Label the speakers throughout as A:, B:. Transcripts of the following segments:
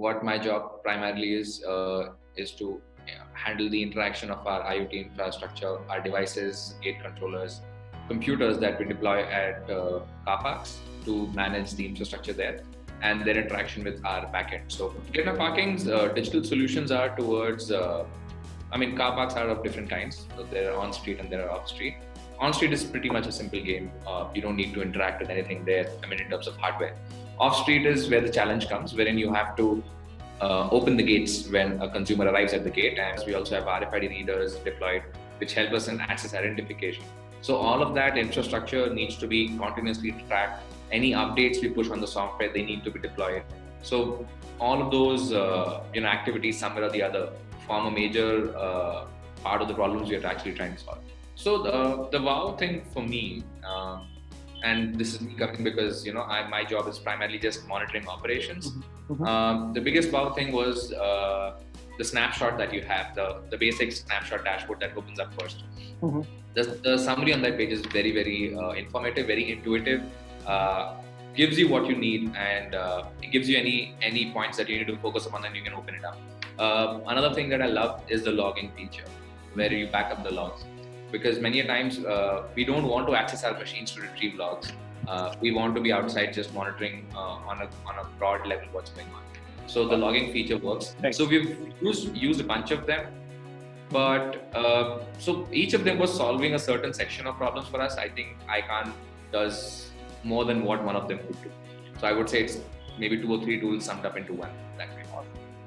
A: what my job primarily is to handle the interaction of our IoT infrastructure, our devices, gate controllers, computers that we deploy at car parks to manage the infrastructure there, and their interaction with our backend. So GitHub Parking's digital solutions are towards, car parks are of different kinds. So there are on street and there are off street. On street is pretty much a simple game. You don't need to interact with anything there, in terms of hardware. Off street is where the challenge comes, wherein you have to open the gates when a consumer arrives at the gate. And we also have RFID readers deployed, which help us in access identification. So all of that infrastructure needs to be continuously tracked. Any updates we push on the software, they need to be deployed. So all of those activities, somewhere or the other, form a major part of the problems we are actually trying to solve. So the wow thing for me, and this is me coming because my job is primarily just monitoring operations. The biggest wow thing was the snapshot that you have, the basic snapshot dashboard that opens up first. The summary on that page is very, very informative, very intuitive. Gives you what you need, and it gives you any points that you need to focus upon, and you can open it up. Another thing that I love is the logging feature, where you back up the logs. Because many a times we don't want to access our machines to retrieve logs. We want to be outside just monitoring on a broad level what's going on. So the logging feature works. Right. So we've used a bunch of them, but so each of them was solving a certain section of problems for us. I think ICON does more than what one of them could do. So I would say it's maybe 2 or 3 tools summed up into one that way.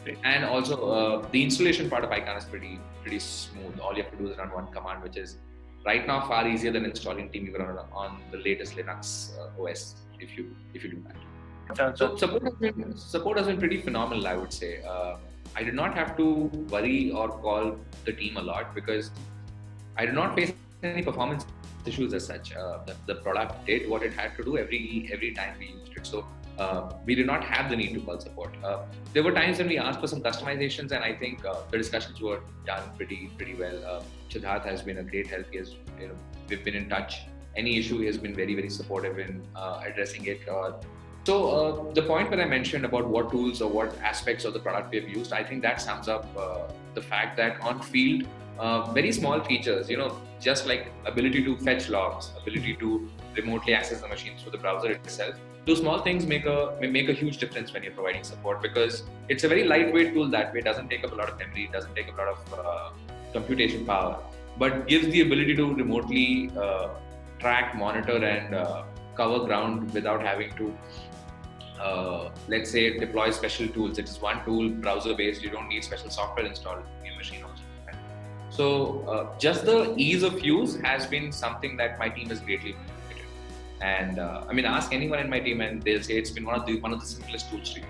A: Great. And also the installation part of ICON is pretty smooth. All you have to do is run one command, which is right now far easier than installing TeamViewer on the latest Linux OS if you do that. So support has been pretty phenomenal, I would say. I did not have to worry or call the team a lot because I did not face any performance issues as such. The product did what it had to do every time we used it. So we did not have the need to call support. There were times when we asked for some customizations, and I think the discussions were done pretty well. Siddharth has been a great help. We've been in touch. Any issue, he has been very, very supportive in addressing it. So the point that I mentioned about what tools or what aspects of the product we have used, I think that sums up the fact that on field, very small features, just like ability to fetch logs, ability to remotely access the machine through the browser itself. Those small things make a huge difference when you're providing support, because it's a very lightweight tool that way. It doesn't take up a lot of memory, it doesn't take up a lot of computation power, but gives the ability to remotely track, monitor, and cover ground without having to let's say deploy special tools. It is one tool, browser based. You don't need special software installed in your machine also. So just the ease of use has been something that my team has greatly benefited. And ask anyone in my team and they'll say it's been one of the simplest tools to use.